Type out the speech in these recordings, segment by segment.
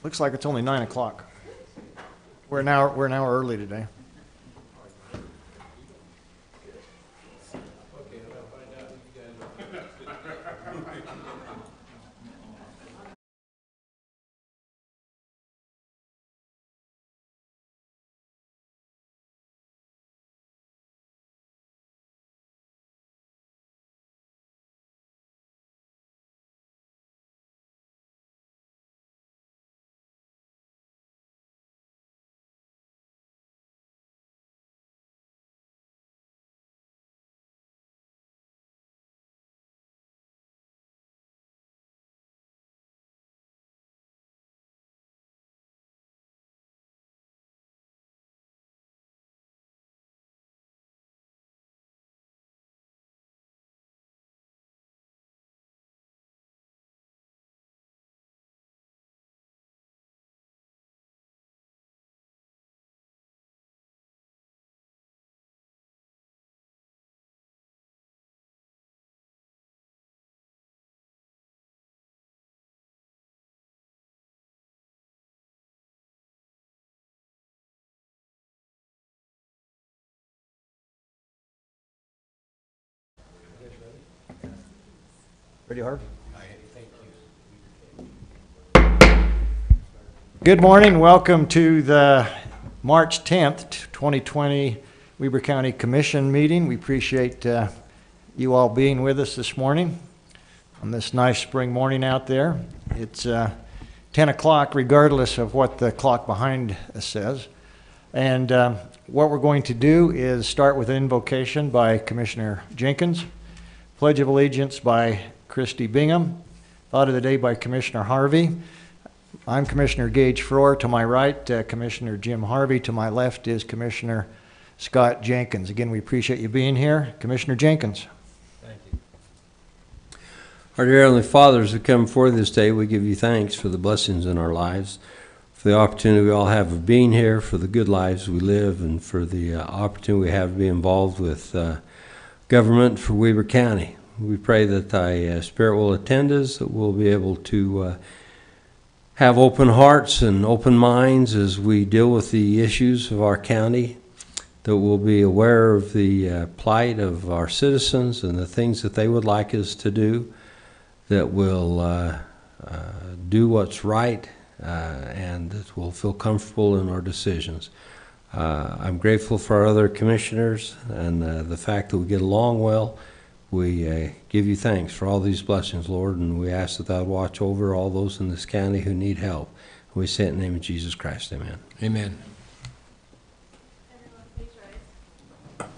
Looks like it's only 9 o'clock. We're an hour early today. Ready, Harv? Good morning. Welcome to the March 10th, 2020 Weber County Commission meeting. We appreciate you all being with us this morning on this nice spring morning out there. It's 10 o'clock regardless of what the clock behind us says. And what we're going to do is start with an invocation by Commissioner Jenkins, Pledge of Allegiance by Christy Bingham, Thought of the Day by Commissioner Harvey. I'm Commissioner Gage Frohr. To my right, Commissioner Jim Harvey. To my left is Commissioner Scott Jenkins. Again, we appreciate you being here. Commissioner Jenkins. Thank you. Our dear Heavenly Father, as we come forth this day, we give you thanks for the blessings in our lives, for the opportunity we all have of being here, for the good lives we live, and for the opportunity we have to be involved with government for Weber County. We pray that thy Spirit will attend us, that we'll be able to have open hearts and open minds as we deal with the issues of our county, that we'll be aware of the plight of our citizens and the things that they would like us to do, that we'll do what's right, and that we'll feel comfortable in our decisions. I'm grateful for our other commissioners and the fact that we get along well. We give you thanks for all these blessings, Lord, and we ask that thou watch over all those in this county who need help. We say it in the name of Jesus Christ. Amen. Amen. Everyone, please rise.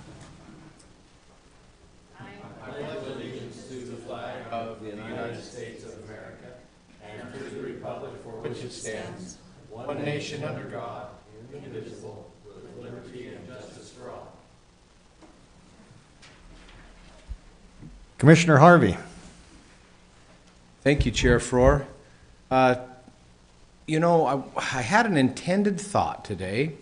I pledge allegiance to the flag of the United States of America and to the republic for which it stands, one nation under God, indivisible, with liberty and justice for all. Commissioner Harvey. Thank you, Chair Frohr. I had an intended thought today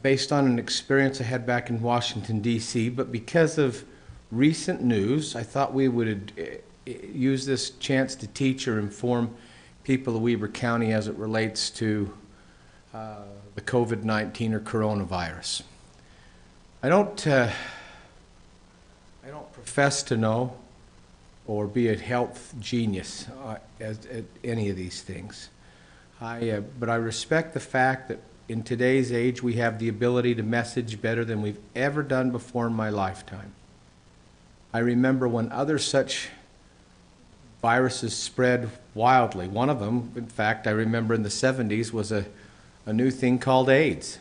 based on an experience I had back in Washington, D.C., but because of recent news, I thought we would use this chance to teach or inform people of Weber County as it relates to the COVID-19 or coronavirus. I don't profess to know or be a health genius at any of these things. But I respect the fact that in today's age we have the ability to message better than we've ever done before in my lifetime. I remember when other such viruses spread wildly. One of them, in fact, I remember in the 70s was a new thing called AIDS.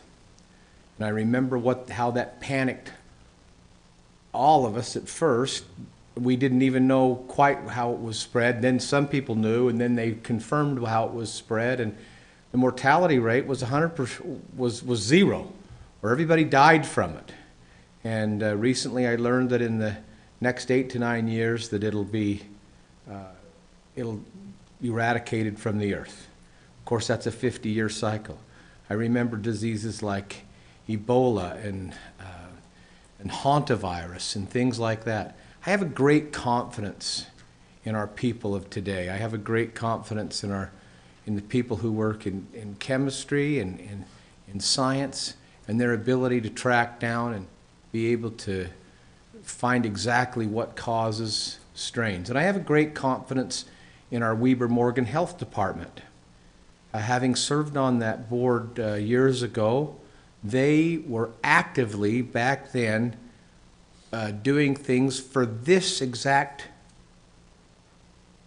And I remember how that panicked all of us at first. We didn't even know quite how it was spread. Then some people knew, and then they confirmed how it was spread, and the mortality rate was 100%, was zero, or everybody died from it. And recently I learned that in the next 8 to 9 years that it'll be eradicated from the earth. Of course, that's a 50-year cycle. I remember diseases like Ebola and hantavirus and things like that. I have a great confidence in our people of today. I have a great confidence in in the people who work in chemistry and in science, and their ability to track down and be able to find exactly what causes strains. And I have a great confidence in our Weber Morgan Health Department. Having served on that board years ago, they were actively, back then, doing things for this exact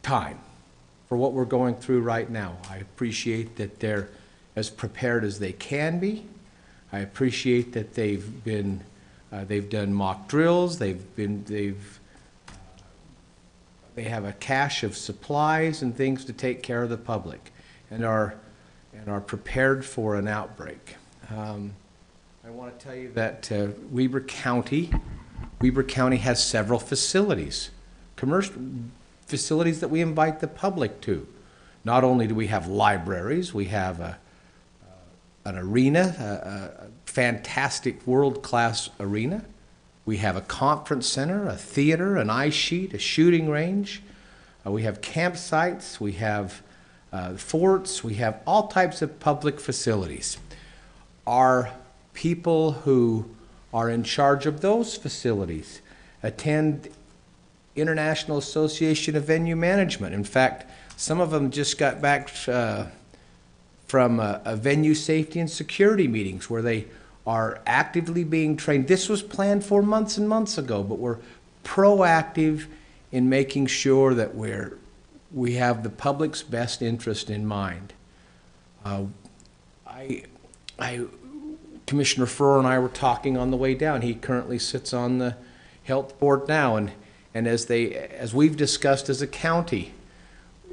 time, for what we're going through right now. I appreciate that they're as prepared as they can be. I appreciate that they've done mock drills. They have a cache of supplies and things to take care of the public, and are prepared for an outbreak. I want to tell you that Weber County has several facilities, commercial facilities that we invite the public to. Not only do we have libraries, we have an arena, a fantastic world-class arena. We have a conference center, a theater, an ice sheet, a shooting range. We have campsites, we have forts, we have all types of public facilities. Our people who are in charge of those facilities attend International Association of Venue Management. In fact, some of them just got back from a venue safety and security meetings where they are actively being trained. This was planned for months and months ago, but we're proactive in making sure that we have the public's best interest in mind. Commissioner Furr and I were talking on the way down. He currently sits on the health board now, and as we've discussed as a county,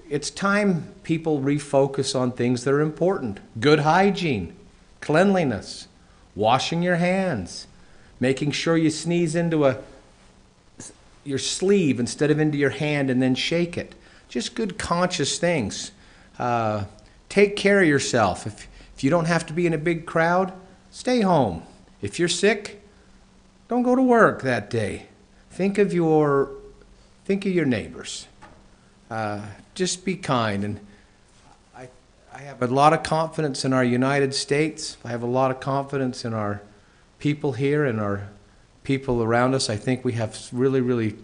it's time people refocus on things that are important. Good hygiene, cleanliness, washing your hands, making sure you sneeze into your sleeve instead of into your hand and then shake it. Just good conscious things. Take care of yourself. If you don't have to be in a big crowd, stay home. If you're sick, don't go to work that day. Think of your neighbors. Just be kind. And I have a lot of confidence in our United States. I have a lot of confidence in our people here and our people around us. I think we have really, really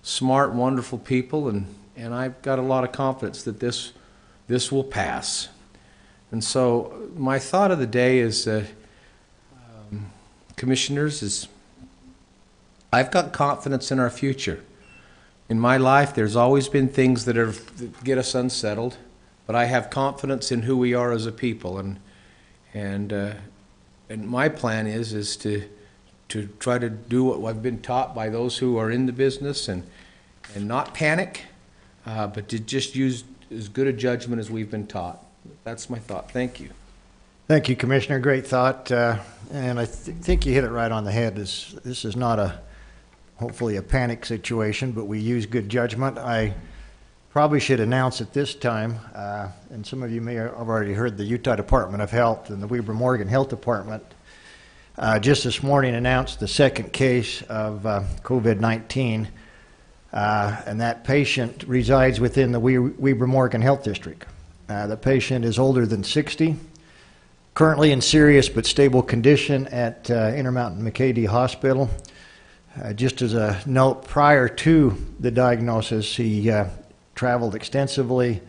smart, wonderful people, and I've got a lot of confidence that this will pass. And so my thought of the day is, commissioners, is I've got confidence in our future. In my life, there's always been things that get us unsettled, but I have confidence in who we are as a people, and my plan is to try to do what I've been taught by those who are in the business, and not panic, but to just use as good a judgment as we've been taught. That's my thought. Thank you. Thank you, Commissioner. Great thought. And I think you hit it right on the head. This is not hopefully a panic situation, but we use good judgment. I probably should announce at this time, and some of you may have already heard, the Utah Department of Health and the Weber Morgan Health Department just this morning announced the second case of COVID-19, and that patient resides within the Weber Morgan Health District. The patient is older than 60, currently in serious but stable condition at Intermountain McCady Hospital. Just as a note, prior to the diagnosis, he traveled extensively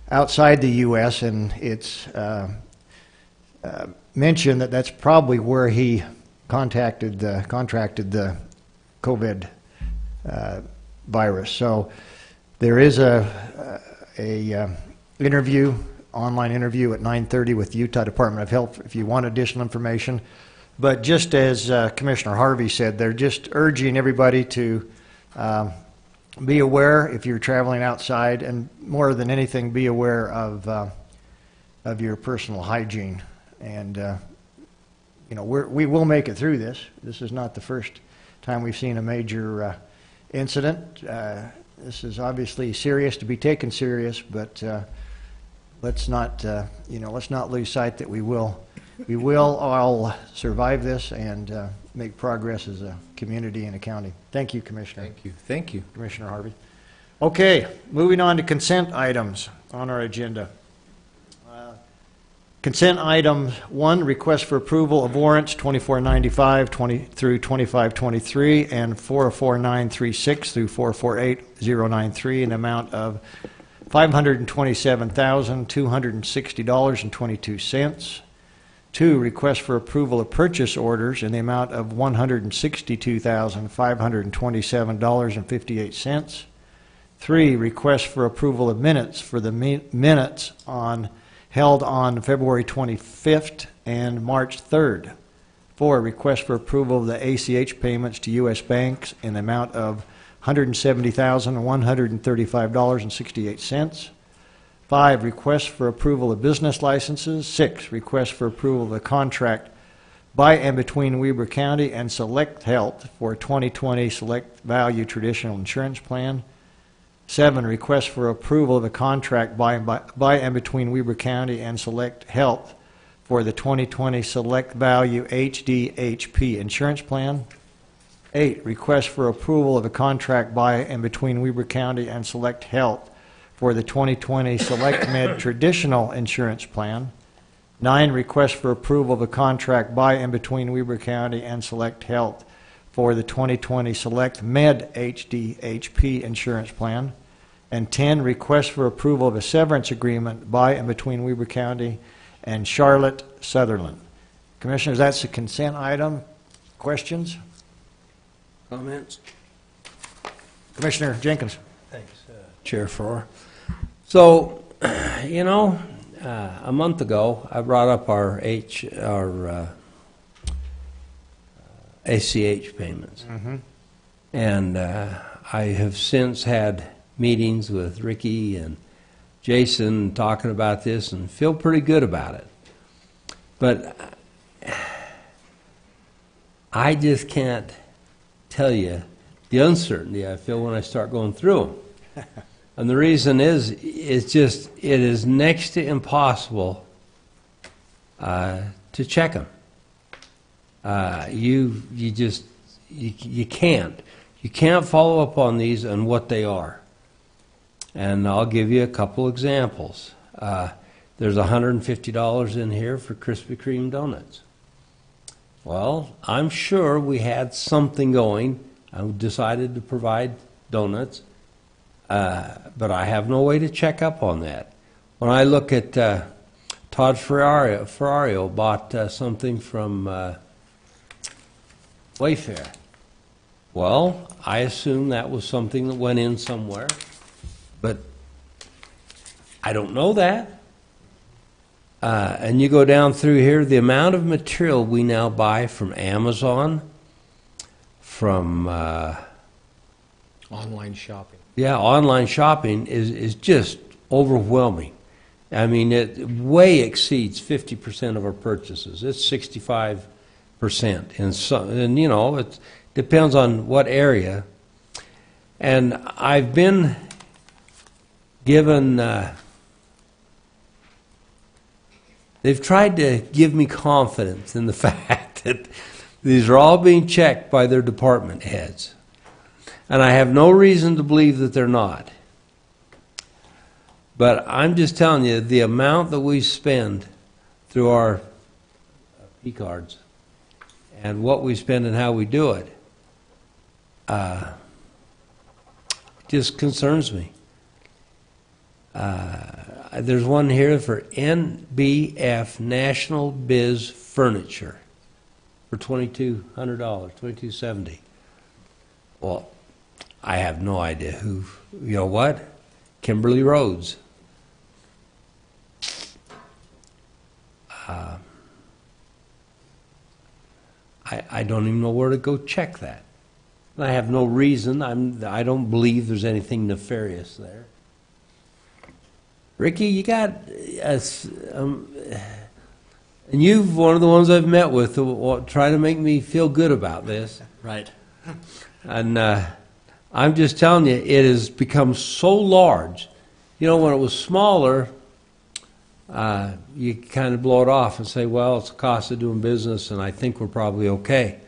outside the U.S., and it's mentioned that that's probably where he contracted the COVID virus. So there is a online interview at 9:30 with the Utah Department of Health if you want additional information. But just as Commissioner Harvey said, they're just urging everybody to be aware if you're traveling outside, and more than anything, be aware of your personal hygiene. And we will make it through this. This is not the first time we've seen a major incident. This is obviously serious, to be taken serious, but let's not lose sight that we will all survive this and make progress as a community and a county. Thank you, Commissioner. Thank you. Thank you. Commissioner Harvey. Okay, moving on to consent items on our agenda. Consent items 1, request for approval of warrants 2495 through 2523 and 44936 through 448093 in the amount of $527,260.22. 2, request for approval of purchase orders in the amount of $162,527.58. 3, request for approval of minutes for the minutes held on February 25th and March 3rd. 4, request for approval of the ACH payments to U.S. banks in the amount of $170,135.68. 5, request for approval of business licenses. 6, request for approval of a contract by and between Weber County and Select Health for 2020 Select Value Traditional Insurance Plan. 7, request for approval of a contract by and between Weber County and Select Health for the 2020 Select Value HDHP Insurance Plan. 8, request for approval of a contract by and between Weber County and Select Health for the 2020 Select Med Traditional Insurance Plan. 9, request for approval of a contract by and between Weber County and Select Health for the 2020 Select Med HDHP Insurance Plan. And 10, request for approval of a severance agreement by and between Weber County and Charlotte Sutherland. Commissioners, that's a consent item. Questions? Comments? Commissioner Jenkins. Thanks, Chair Farrar. So, you know, a month ago, I brought up our ACH payments. Mm-hmm. And I have since had meetings with Ricky and Jason talking about this and feel pretty good about it. But I just can't tell you the uncertainty I feel when I start going through them. And the reason is, it is next to impossible to check them. You can't. You can't follow up on these and what they are. And I'll give you a couple examples. There's $150 in here for Krispy Kreme donuts. Well, I'm sure we had something going. I decided to provide donuts, but I have no way to check up on that. When I look at Todd Ferrario bought something from Wayfair. Well, I assume that was something that went in somewhere, but I don't know that. And you go down through here, the amount of material we now buy from Amazon, from Online shopping. online shopping is just overwhelming. I mean, it way exceeds 50% of our purchases. It's 65%, and you know, it depends on what area. And I've been given. They've tried to give me confidence in the fact that these are all being checked by their department heads. And I have no reason to believe that they're not. But I'm just telling you, the amount that we spend through our P-cards and what we spend and how we do it just concerns me. There's one here for NBF National Biz Furniture for $2,200, $2,270. Well, I have no idea who. You know what? Kimberly Rhodes. I don't even know where to go check that. And I have no reason. I don't believe there's anything nefarious there. Ricky, you got and you're one of the ones I've met with who try to make me feel good about this. Right. And I'm just telling you, it has become so large. You know, when it was smaller, you kind of blow it off and say, well, it's the cost of doing business, and I think we're probably okay.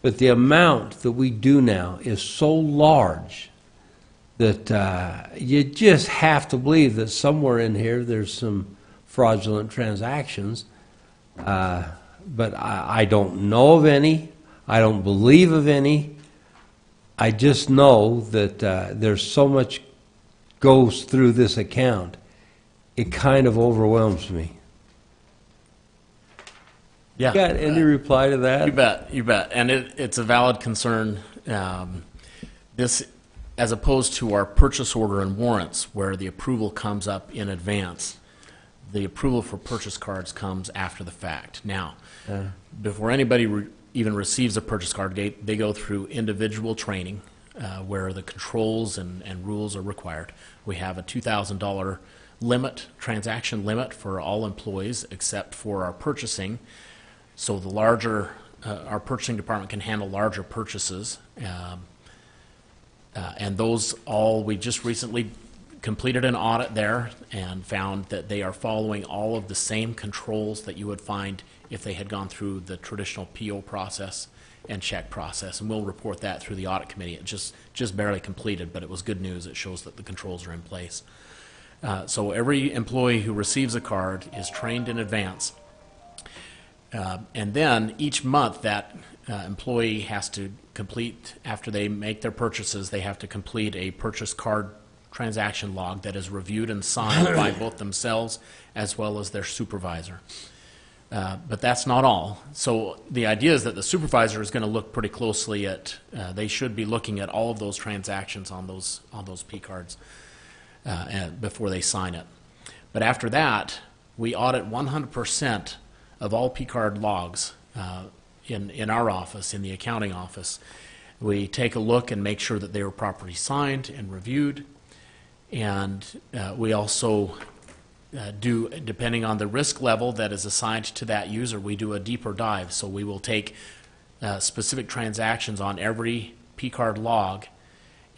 But the amount that we do now is so large that you just have to believe that somewhere in here there's some fraudulent transactions. But I don't know of any. I don't believe of any. I just know that there's so much goes through this account. It kind of overwhelms me. Yeah. Got any reply to that? You bet, you bet. And it's a valid concern. This, as opposed to our purchase order and warrants, where the approval comes up in advance, the approval for purchase cards comes after the fact. Now, before anybody even receives a purchase card, they go through individual training where the controls and rules are required. We have a $2,000 limit, transaction limit for all employees except for our purchasing. So the larger, our purchasing department can handle larger purchases. And those all, we just recently completed an audit there and found that they are following all of the same controls that you would find if they had gone through the traditional PO process and check process. And we'll report that through the audit committee. It just barely completed, but it was good news. It shows that the controls are in place. So every employee who receives a card is trained in advance. And then each month that employee has to complete, after they make their purchases, they have to complete a purchase card transaction log that is reviewed and signed by both themselves as well as their supervisor. But that's not all. So the idea is that the supervisor is going to look pretty closely at, they should be looking at all of those transactions on those P cards before they sign it. But after that, we audit 100% of all P card logs in our office, in the accounting office. We take a look and make sure that they were properly signed and reviewed. And we also do, depending on the risk level that is assigned to that user, we do a deeper dive. So we will take specific transactions on every P card log,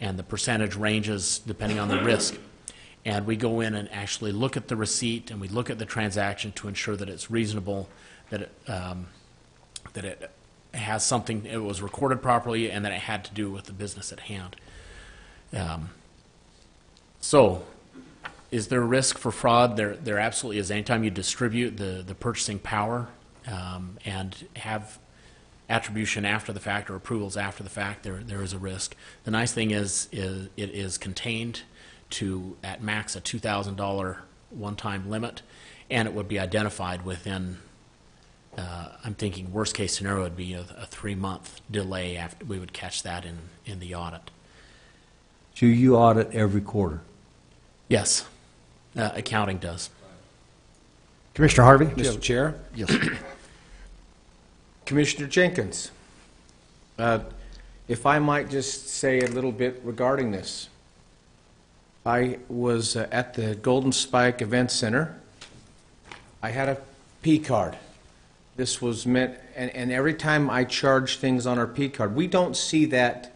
and the percentage ranges depending on the risk. And we go in and actually look at the receipt, and we look at the transaction to ensure that it's reasonable, that it has something, it was recorded properly, and that it had to do with the business at hand. So, is there a risk for fraud? There absolutely is. Anytime you distribute the purchasing power and have attribution after the fact or approvals after the fact, there is a risk. The nice thing is it is contained to, at max, a $2,000 one-time limit, and it would be identified within, I'm thinking worst case scenario would be a 3-month delay after we would catch that in the audit. Do you audit every quarter? Yes, accounting does. Commissioner Harvey? Mr. Chair? Yes. Commissioner Jenkins, if I might just say a little bit regarding this. I was at the Golden Spike Event Center. I had a P card. This was meant, and every time I charge things on our P card, we don't see that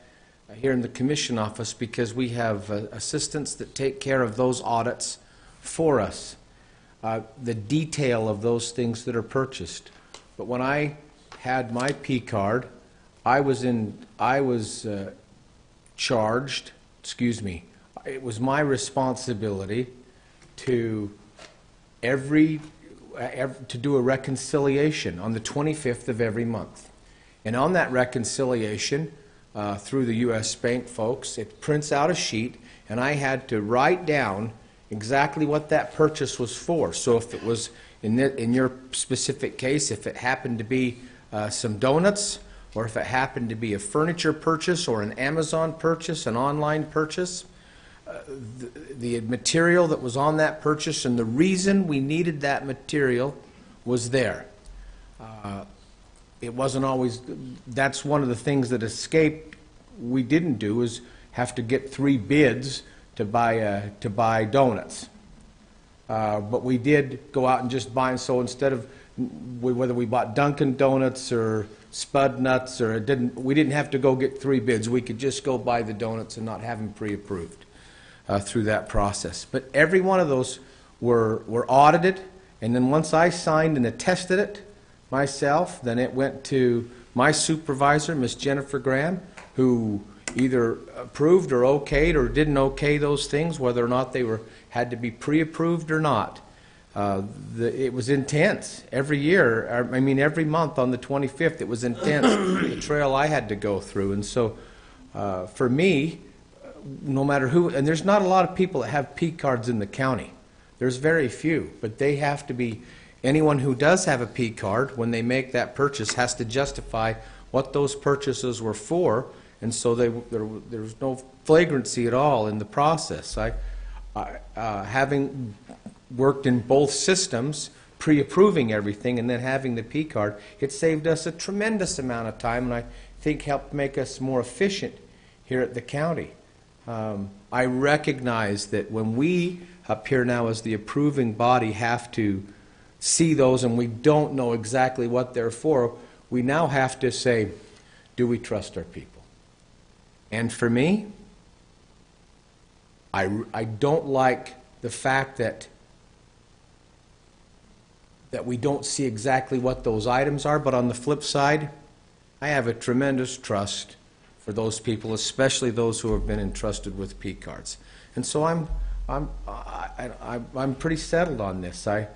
here in the commission office because we have assistants that take care of those audits for us, the detail of those things that are purchased. But when I had my P card, I was charged, it was my responsibility to to do a reconciliation on the 25th of every month. And on that reconciliation, through the U.S. Bank folks, it prints out a sheet, and I had to write down exactly what that purchase was for. So if it was, in your specific case, if it happened to be some donuts, or if it happened to be a furniture purchase or an Amazon purchase, an online purchase, the material that was on that purchase and the reason we needed that material was there. It wasn't always, that's one of the things that escaped, we didn't do, is have to get 3 bids to buy donuts. But we did go out and just buy, and so instead of, whether we bought Dunkin' Donuts or Spud Nuts, or we didn't have to go get 3 bids. We could just go buy the donuts and not have them pre-approved through that process. But every one of those were audited, and then once I signed and attested it myself, then it went to my supervisor, Miss Jennifer Graham, who either approved or okayed or didn't okay those things, whether or not they had to be pre-approved or not. It was intense. Every year, I mean, every month on the 25th, it was intense, the trail I had to go through. And so, for me, no matter who, and there's not a lot of people that have P cards in the county. There's very few, but they have to be, anyone who does have a P card, when they make that purchase, has to justify what those purchases were for, and so there was no flagrancy at all in the process. Having worked in both systems, pre-approving everything and then having the P card, it saved us a tremendous amount of time, and I think helped make us more efficient here at the county. I recognize that when we up here now as the approving body have to see those and we don't know exactly what they're for, we now have to say, do we trust our people? And for me, I don't like the fact that we don't see exactly what those items are, but on the flip side, I have a tremendous trust for those people, especially those who have been entrusted with P cards. And so I'm pretty settled on this. I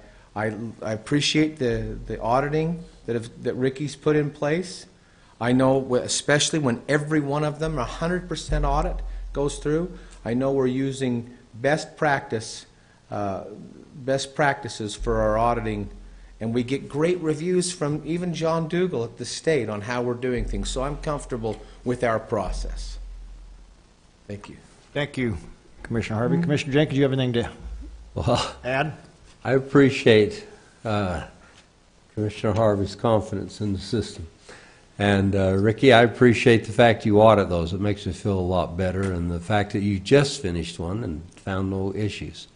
appreciate the auditing that Ricky's put in place. I know, especially when every one of them, 100% audit goes through, I know we're using best practices for our auditing, and we get great reviews from even John Dougal at the state on how we're doing things. So I'm comfortable with our process. Thank you. Thank you, Commissioner Harvey. Commissioner Jenkins, you have anything to Well, add? I appreciate Commissioner Harvey's confidence in the system. And Ricky, I appreciate the fact you audit those. It makes me feel a lot better, and the fact that you just finished one and found no issues.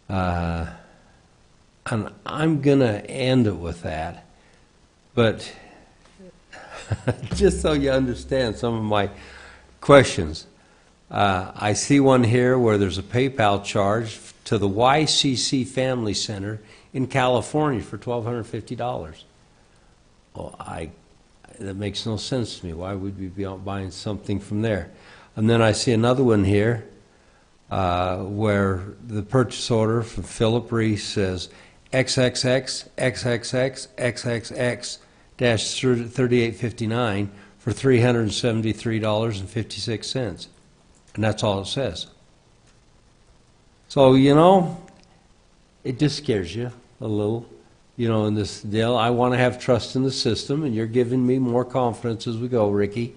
And I'm going to end it with that. But just so you understand some of my questions, I see one here where there's a PayPal charge to the YCC Family Center in California for $1,250. Well, that makes no sense to me. Why would we be out buying something from there? And then I see another one here where the purchase order from Philip Reese says XXX, XXX, XXX dash 3859 for $373.56. And that's all it says. So, you know, it just scares you a little. You know, in this deal, I want to have trust in the system, and you're giving me more confidence as we go, Ricky.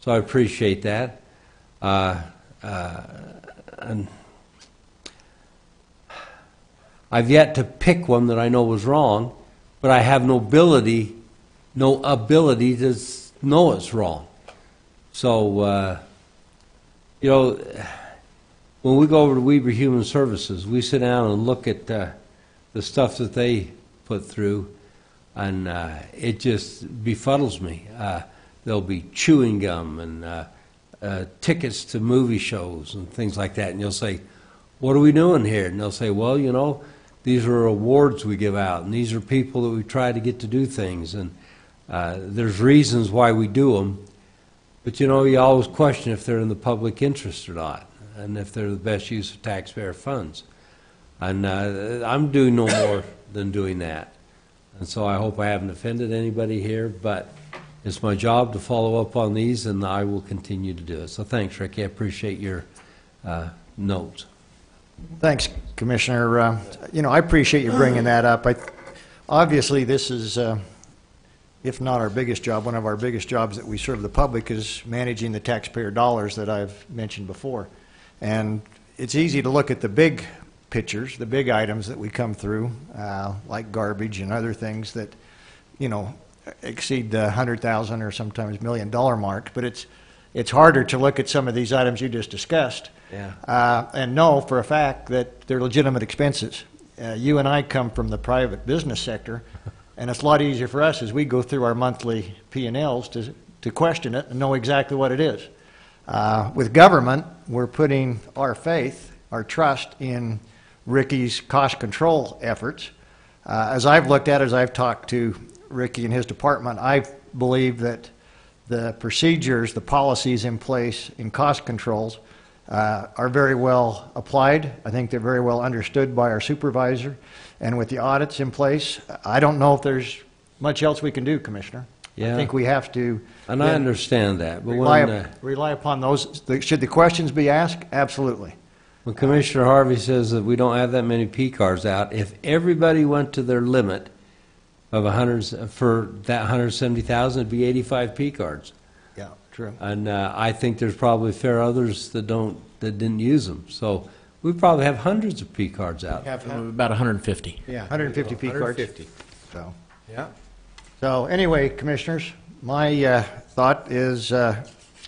So I appreciate that. And I've yet to pick one that I know was wrong, but I have no ability to know it's wrong. So, you know, when we go over to Weber Human Services, we sit down and look at the stuff that they put through, and it just befuddles me. There'll be chewing gum and tickets to movie shows and things like that, and you'll say, what are we doing here? And they'll say, well, you know, these are awards we give out, and these are people that we try to get to do things, and there's reasons why we do them, but you know, you always question if they're in the public interest or not, and if they're the best use of taxpayer funds. And I'm doing no more than doing that. And so I hope I haven't offended anybody here, but it's my job to follow up on these, and I will continue to do it. So thanks, Ricky. I appreciate your notes. Thanks, Commissioner. You know, I appreciate you bringing that up. Obviously, this is, if not our biggest job, one of our biggest jobs that we serve the public is managing the taxpayer dollars that I've mentioned before. And it's easy to look at the big pictures, the big items that we come through, like garbage and other things that, you know, exceed the $100,000 or sometimes $1 million mark. But it's harder to look at some of these items you just discussed, and know for a fact that they're legitimate expenses. You and I come from the private business sector, and it's a lot easier for us as we go through our monthly P&Ls to question it and know exactly what it is. With government, we're putting our faith, our trust in Ricky's cost control efforts. As I've looked at it, as I've talked to Ricky and his department, I believe that the procedures, the policies in place in cost controls are very well applied. I think they're very well understood by our supervisor. And with the audits in place, I don't know if there's much else we can do, Commissioner. I Yeah. think we have to And I understand that, but rely upon those. Should the questions be asked? Absolutely. when Commissioner Harvey says that we don't have that many P cards out, if everybody went to their limit of 100, for that 170,000, it'd be 85 P cards. Yeah, true. And I think there's probably fair others that didn't use them. So we probably have hundreds of P cards out. About 150. Yeah. 150 P cards. 150. So, Yeah. anyway, Commissioners, my thought is,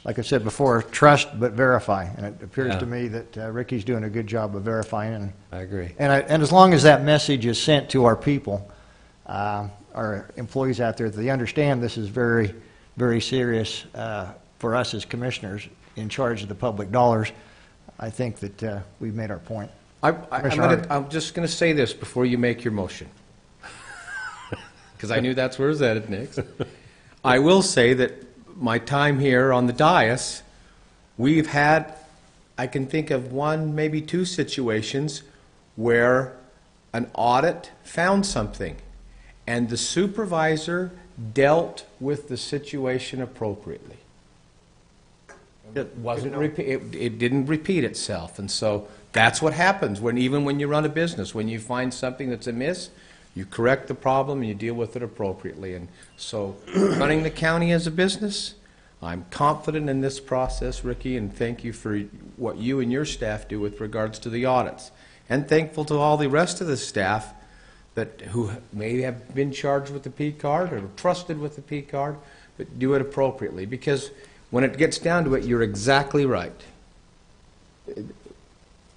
like I said before, trust but verify. And it appears Yeah. to me that Ricky's doing a good job of verifying. And I agree. And as long as that message is sent to our people, our employees out there, that they understand this is very, very serious for us as commissioners in charge of the public dollars, I think that we've made our point. I'm just going to say this before you make your motion, because I knew that's where it's headed next. I will say that my time here on the dais, we've had, I can think of one, maybe two situations where an audit found something, and the supervisor dealt with the situation appropriately. It didn't repeat itself, and so that's what happens even when you run a business. When you find something that's amiss, you correct the problem and you deal with it appropriately. And so, running the county as a business, I'm confident in this process, Ricky, and thank you for what you and your staff do with regards to the audits. And thankful to all the rest of the staff who may have been charged with the P card or trusted with the P card, but do it appropriately. Because when it gets down to it, you're exactly right.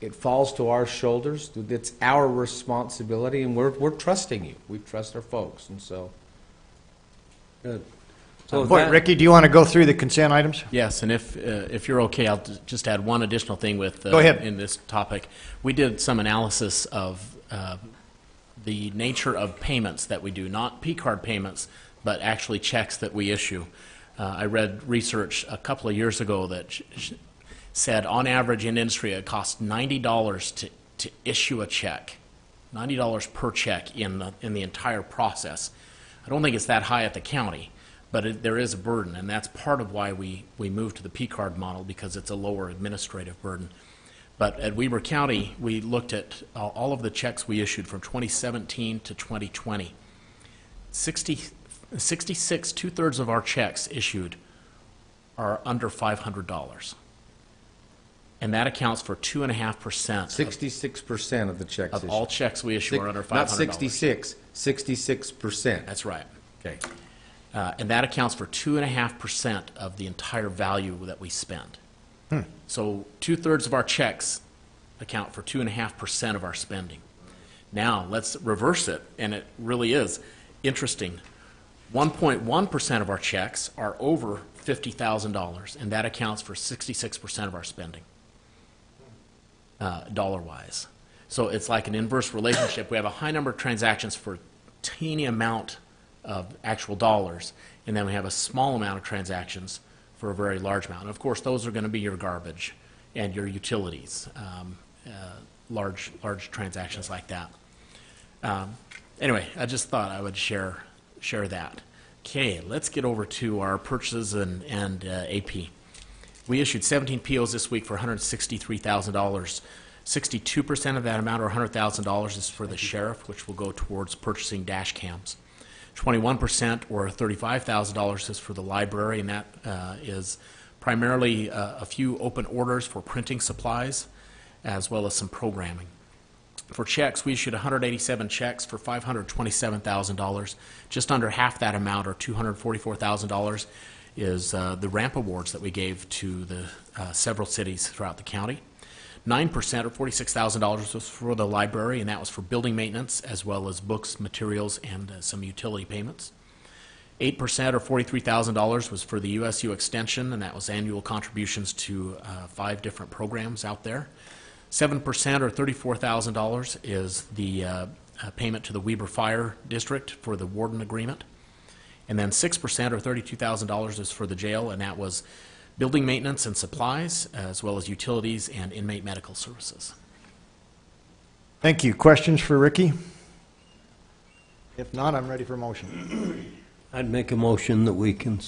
It falls to our shoulders. It's our responsibility, and we're trusting you. We trust our folks, and so. Good. So Boy, Ricky, do you want to go through the consent items? Yes, and if you're okay, I'll just add one additional thing with Go ahead. in this topic. We did some analysis of the nature of payments that we do, not P card payments, but actually checks that we issue. I read research a couple of years ago that said on average in industry it costs $90 to issue a check, $90 per check in the entire process. I don't think it's that high at the county, but there is a burden, and that's part of why we moved to the P card model, because it's a lower administrative burden. But at Weber County, we looked at all of the checks we issued from 2017 to 2020. 66, two-thirds of our checks issued are under $500. And that accounts for 2.5% 66% of the checks of issued. all checks we issue are under $500. Not 66, 66%. That's right. Okay. And that accounts for 2.5% of the entire value that we spend. So two-thirds of our checks account for 2.5% of our spending. Now, let's reverse it, and it really is interesting. 1.1% of our checks are over $50,000, and that accounts for 66% of our spending, dollar-wise. So it's like an inverse relationship. We have a high number of transactions for a teeny amount of actual dollars, and then we have a small amount of transactions for a very large amount. And of course, those are going to be your garbage and your utilities, large transactions like that. Anyway, I just thought I would share that. Okay, let's get over to our purchases and AP. We issued 17 POs this week for $163,000. 62% of that amount, or $100,000, is for the sheriff, which will go towards purchasing dash cams. 21%, or $35,000, is for the library, and that is primarily a few open orders for printing supplies, as well as some programming. For checks, we issued 187 checks for $527,000. Just under half that amount, or $244,000, is the ramp awards that we gave to the several cities throughout the county. 9%, or $46,000, was for the library, and that was for building maintenance, as well as books, materials, and some utility payments. 8%, or $43,000, was for the USU extension, and that was annual contributions to 5 different programs out there. 7%, or $34,000, is the payment to the Weber Fire District for the warden agreement. And then 6%, or $32,000, is for the jail, and that was building maintenance and supplies, as well as utilities and inmate medical services. Thank you. Questions for Ricky? If not, I'm ready for a motion. I'd make a motion that we can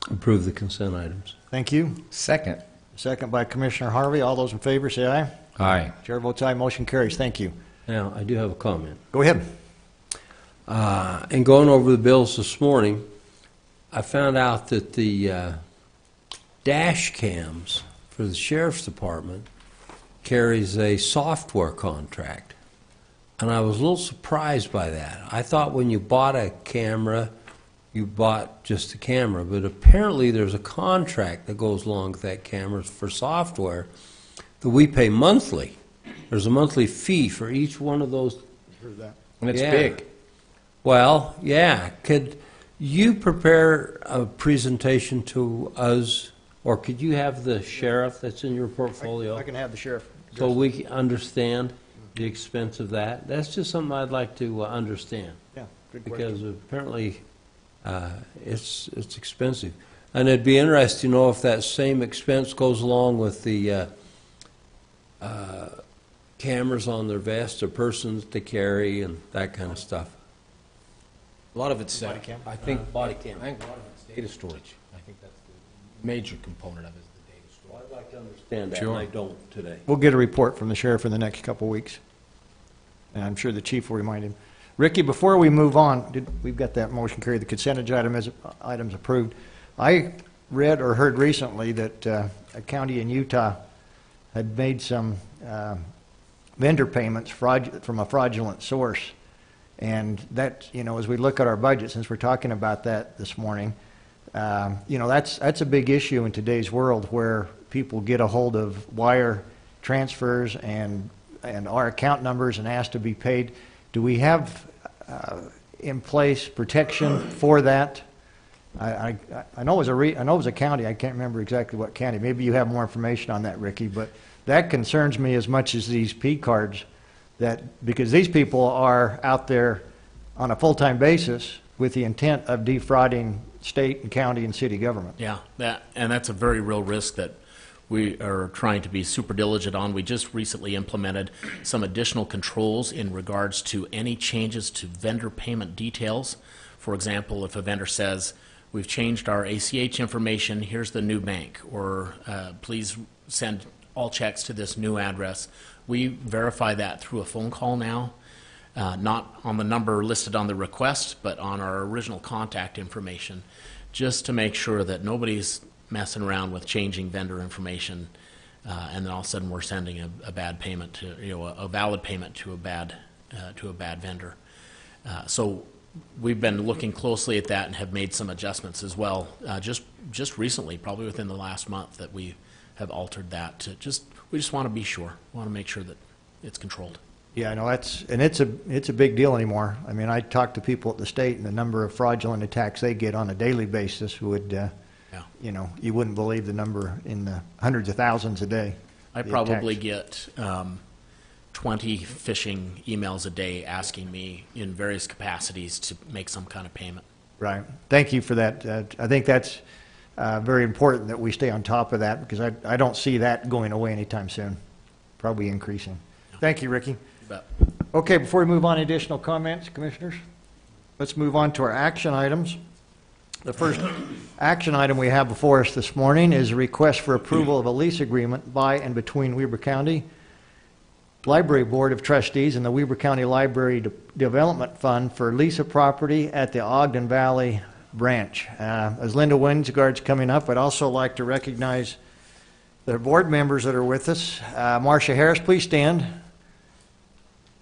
approve the consent items. Thank you. Second. Second by Commissioner Harvey. All those in favor say aye. Aye. Chair votes aye. Motion carries. Thank you. Now, I do have a comment. Go ahead. In going over the bills this morning, I found out that the dash cams for the sheriff's department carries a software contract. And I was a little surprised by that. I thought when you bought a camera, you bought just the camera, but apparently there's a contract that goes along with that camera for software that we pay monthly. There's a monthly fee for each one of those. Heard that. And it's Yeah. big. Well, yeah. Could you prepare a presentation to us, or could you have the sheriff that's in your portfolio I can have the sheriff. so we understand the expense of that? That's just something I'd like to understand, Yeah, good question. because apparently it's expensive. And it'd be interesting to know if that same expense goes along with the cameras on their vest or persons to carry and that kind of stuff. A lot of it's, Body cam? I think, Body cam. I think a lot of it's data storage. I think that's the major component of it is the data storage. I'd like to understand that, Sure. and I don't today. We'll get a report from the sheriff in the next couple of weeks. And I'm sure the chief will remind him. Ricky, before we move on, we've got that motion carried, the consent agenda items approved. I read or heard recently that a county in Utah had made some vendor payments from a fraudulent source. And that, as we look at our budget, since we're talking about that this morning, that's a big issue in today's world where people get a hold of wire transfers and our account numbers and ask to be paid. Do we have in place protection for that? I know it was a county. I can't remember exactly what county. Maybe you have more information on that, Ricky. But that concerns me as much as these P cards, because these people are out there on a full-time basis with the intent of defrauding state and county and city government. Yeah, that's a very real risk that we are trying to be super diligent on. We just recently implemented some additional controls in regards to any changes to vendor payment details. For example, if a vendor says, we've changed our ACH information, here's the new bank, or please send all checks to this new address. We verify that through a phone call now, not on the number listed on the request, but on our original contact information, just to make sure that nobody's messing around with changing vendor information, and then all of a sudden we're sending a bad payment to, a valid payment to a bad vendor. So we've been looking closely at that and have made some adjustments as well. Just recently, probably within the last month, that we have altered that to we just want to be sure. We want to make sure that it's controlled. Yeah, I know it's a big deal anymore. I mean, I talk to people at the state, and the number of fraudulent attacks they get on a daily basis would, you wouldn't believe the number in the hundreds of thousands a day. I the probably attacks. get 20 phishing emails a day asking me in various capacities to make some kind of payment. Right. Thank you for that. I think that's very important that we stay on top of that, because I don't see that going away anytime soon. Probably increasing. Thank you, Ricky. But Okay, before we move on, additional comments, commissioners? Let's move on to our action items. The first action item we have before us this morning is a request for approval of a lease agreement by and between Weber County Library Board of Trustees and the Weber County Library Development Fund for lease of property at the Ogden Valley Branch. As Linda Winsgard's coming up, I'd also like to recognize the board members that are with us. Marcia Harris, please stand.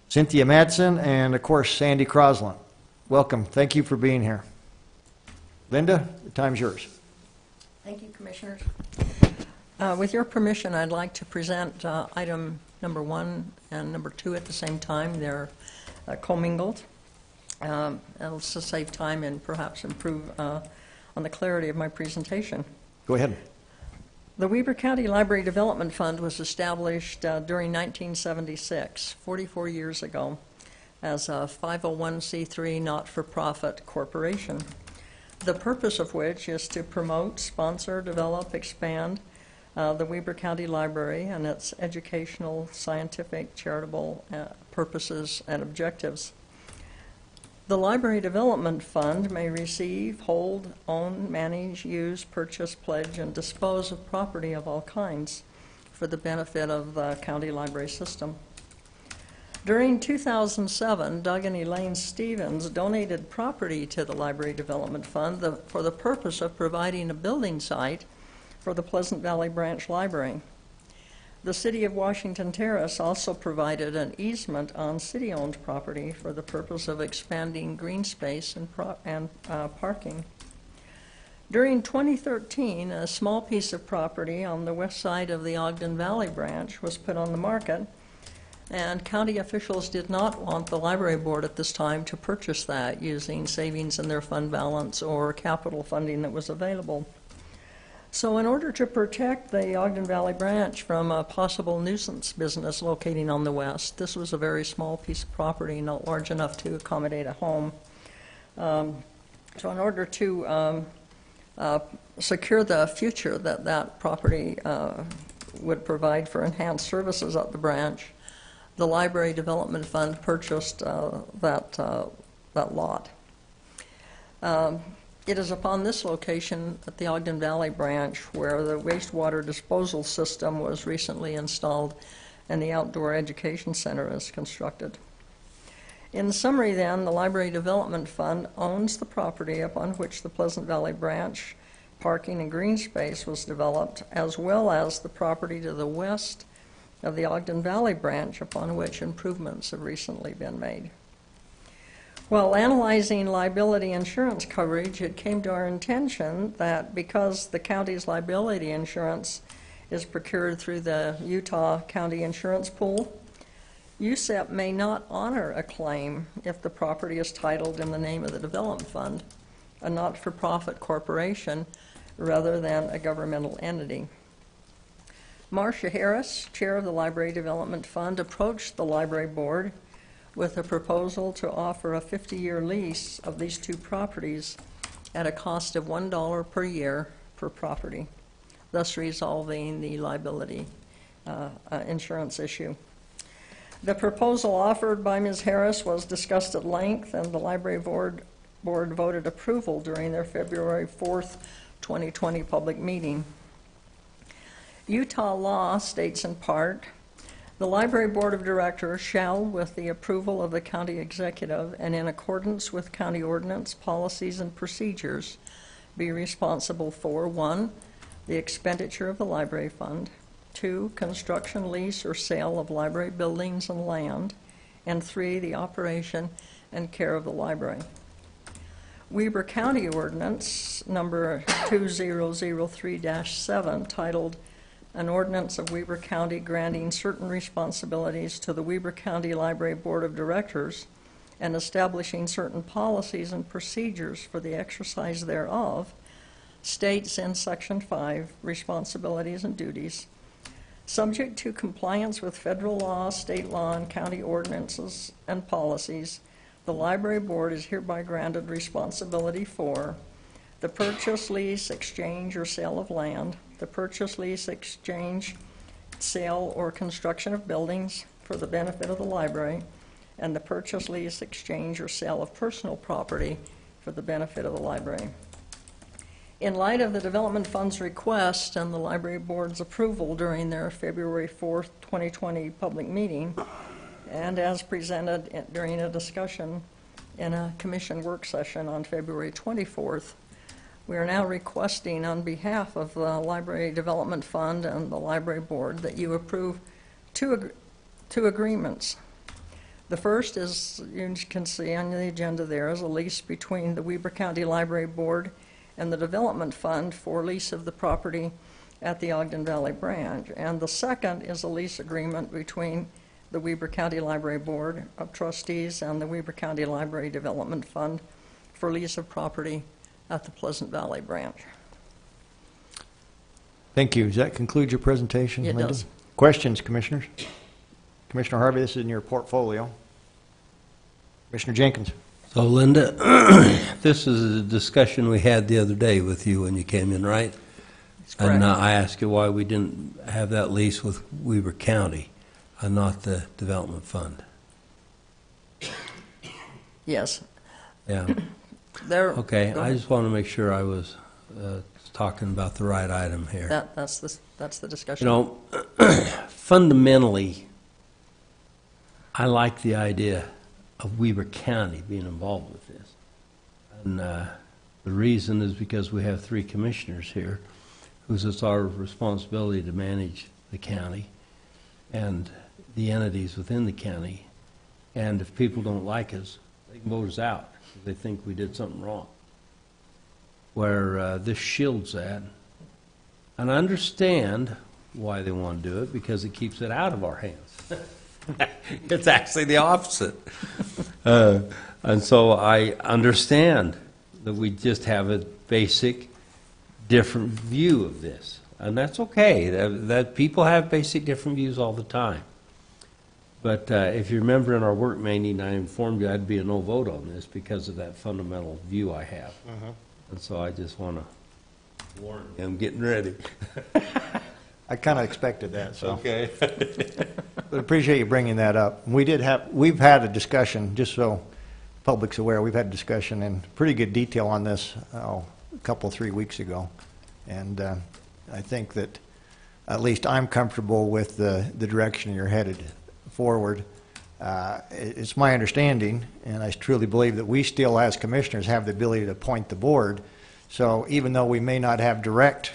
Cynthia Madsen, and of course, Sandy Crosland. Welcome. Thank you for being here. Linda, the time's yours. Thank you, Commissioners. With your permission, I'd like to present item number 1 and number 2 at the same time. They're commingled. It'll save time and perhaps improve on the clarity of my presentation. Go ahead. The Weber County Library Development Fund was established during 1976, 44 years ago, as a 501c3 not-for-profit corporation. the purpose of which is to promote, sponsor, develop, expand the Weber County Library and its educational, scientific, charitable purposes and objectives. The Library Development Fund may receive, hold, own, manage, use, purchase, pledge, and dispose of property of all kinds for the benefit of the county library system. During 2007, Doug and Elaine Stevens donated property to the Library Development Fund for the purpose of providing a building site for the Pleasant Valley Branch Library. The City of Washington Terrace also provided an easement on city-owned property for the purpose of expanding green space and parking. During 2013, a small piece of property on the west side of the Ogden Valley Branch was put on the market, and county officials did not want the library board at this time to purchase that using savings in their fund balance or capital funding that was available. So in order to protect the Ogden Valley Branch from a possible nuisance business locating on the west, this was a very small piece of property, not large enough to accommodate a home. So in order to secure the future that that property would provide for enhanced services at the branch, the Library Development Fund purchased that lot. It is upon this location at the Ogden Valley Branch where the wastewater disposal system was recently installed and the outdoor education center is constructed. In summary then, the Library Development Fund owns the property upon which the Pleasant Valley Branch parking and green space was developed, as well as the property to the west of the Ogden Valley Branch upon which improvements have recently been made. While analyzing liability insurance coverage, it came to our attention that because the county's liability insurance is procured through the Utah County Insurance Pool, USEP may not honor a claim if the property is titled in the name of the Development Fund, a not-for-profit corporation rather than a governmental entity. Marcia Harris, chair of the Library Development Fund, approached the library board with a proposal to offer a 50-year lease of these two properties at a cost of $1 per year per property, thus resolving the liability insurance issue. The proposal offered by Ms. Harris was discussed at length, and the library board voted approval during their February 4th, 2020 public meeting. Utah law states in part, the Library Board of Directors shall, with the approval of the county executive and in accordance with county ordinance, policies, and procedures, be responsible for 1, the expenditure of the library fund, 2, construction, lease, or sale of library buildings and land, and 3, the operation and care of the library. Weber County Ordinance number 2003-7, titled An Ordinance of Weber County Granting Certain Responsibilities to the Weber County Library Board of Directors and Establishing Certain Policies and Procedures for the Exercise thereof, states in Section 5, Responsibilities and Duties, subject to compliance with federal law, state law, and county ordinances and policies, the Library Board is hereby granted responsibility for the purchase, lease, exchange, or sale of land, the purchase, lease, exchange, sale, or construction of buildings for the benefit of the library, and the purchase, lease, exchange, or sale of personal property for the benefit of the library. In light of the Development Fund's request and the Library Board's approval during their February 4th, 2020 public meeting, and as presented during a discussion in a commission work session on February 24th, we are now requesting on behalf of the Library Development Fund and the Library Board that you approve two agreements. The first is, you can see on the agenda there, is a lease between the Weber County Library Board and the Development Fund for lease of the property at the Ogden Valley Branch. And the second is a lease agreement between the Weber County Library Board of Trustees and the Weber County Library Development Fund for lease of property at the Pleasant Valley Branch. Thank you. Does that conclude your presentation, It Linda? does. Questions, Commissioners? Commissioner Harvey, this is in your portfolio. Commissioner Jenkins. So Linda, this is a discussion we had the other day with you when you came in, right? That's correct. And I asked you why we didn't have that lease with Weber County and not the development fund. Yes. Yeah, There. okay, go I ahead. just want to make sure I was talking about the right item here. That's the discussion. You know, fundamentally, I like the idea of Weber County being involved with this. And the reason is because we have 3 commissioners here, whose it's our responsibility to manage the county and the entities within the county. And if people don't like us, they can vote us out if they think we did something wrong. Where this shields that. And I understand why they want to do it, because it keeps it out of our hands. It's actually the opposite. And so I understand that we just have a basic, different view of this. And that's okay. That people have basic different views all the time. But if you remember in our work meeting, I informed you I'd be a no vote on this because of that fundamental view I have. And so I just want to warn you, I'm getting ready. I kind of expected that, so. Okay. But appreciate you bringing that up. We've had a discussion, just so public's aware, we've had a discussion in pretty good detail on this, a couple, 3 weeks ago. And I think that at least I'm comfortable with the direction you're headed forward. It's my understanding, and I truly believe that we still, as commissioners, have the ability to appoint the board. So even though we may not have direct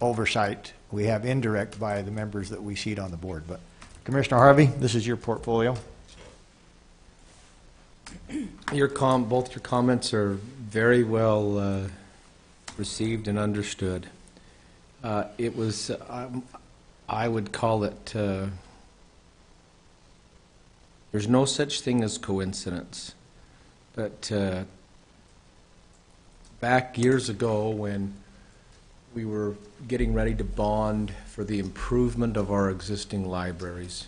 oversight, we have indirect by the members that we seat on the board. But Commissioner Harvey, this is your portfolio. Both your comments are very well received and understood. It was, I would call it, there's no such thing as coincidence. But back years ago, when we were getting ready to bond for the improvement of our existing libraries,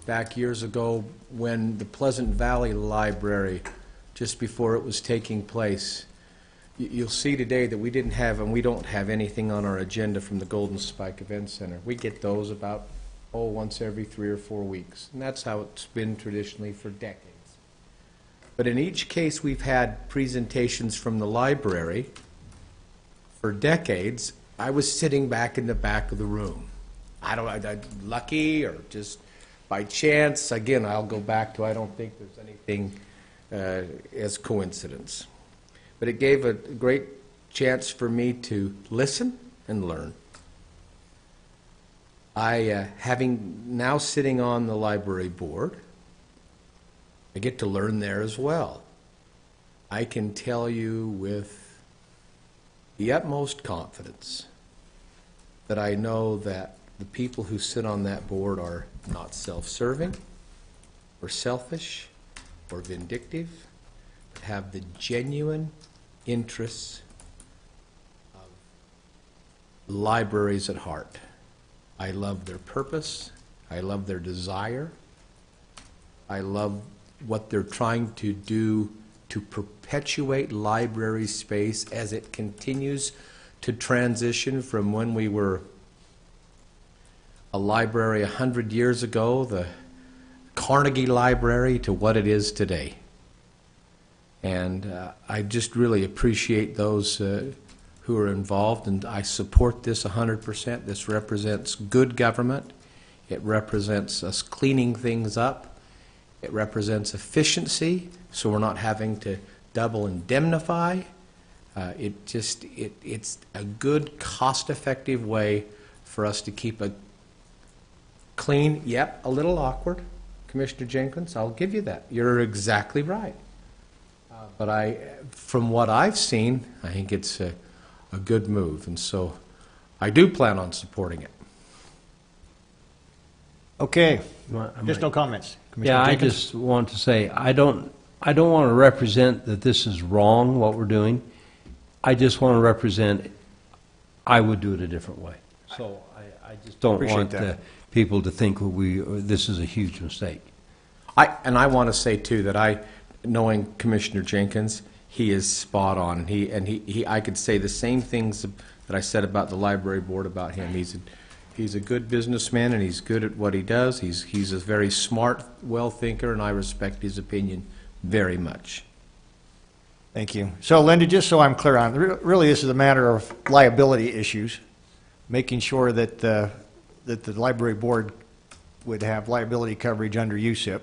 back years ago when the Pleasant Valley Library, just before it was taking place, you'll see today that we didn't have, and we don't have anything on our agenda from the Golden Spike Event Center. We get those about, once every 3 or 4 weeks. And that's how it's been traditionally for decades. But in each case, we've had presentations from the library for decades. I was sitting back in the back of the room. I'm lucky or just by chance. Again, I'll go back to I don't think there's anything as coincidence. But it gave a great chance for me to listen and learn. Having now sitting on the library board, I get to learn there as well. I can tell you with the utmost confidence that I know that the people who sit on that board are not self-serving or selfish or vindictive, but have the genuine interests of libraries at heart. I love their purpose. I love their desire. I love what they're trying to do to perpetuate library space as it continues to transition from when we were a library 100 years ago, the Carnegie Library, to what it is today. And I just really appreciate those who are involved, and I support this 100%. This represents good government. It represents us cleaning things up. It represents efficiency, so we're not having to double indemnify. It's a good, cost-effective way for us to keep a clean, yep, a little awkward, Commissioner Jenkins, I'll give you that. You're exactly right. But from what I've seen, I think it's a good move, and so I do plan on supporting it. Okay, I additional comments? Commissioner Yeah, I Jenkins? just want to say, I don't want to represent that this is wrong, what we're doing. I just want to represent, I would do it a different way. So I just don't Appreciate want that. people to think this is a huge mistake. I want to say, too, that knowing Commissioner Jenkins, he is spot on. I could say the same things that I said about the library board about him. He's a good businessman, and he's good at what he does. He's a very smart, well thinker, and I respect his opinion very much. Thank you. So Linda, just so I'm clear on, really this is a matter of liability issues, making sure that the library board would have liability coverage under USIP,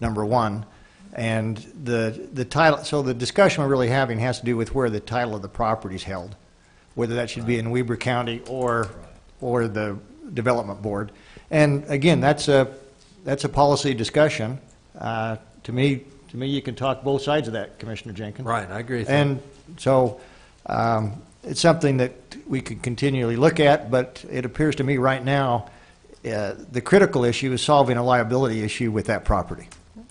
number one. And the title, so the discussion we're really having has to do with where the title of the property is held, whether that should be in Weber County or the development board. And again, that's a policy discussion. To me, you can talk both sides of that, Commissioner Jenkins. Right, I agree with that. And so it's something that we could continually look at, but it appears to me right now the critical issue is solving a liability issue with that property.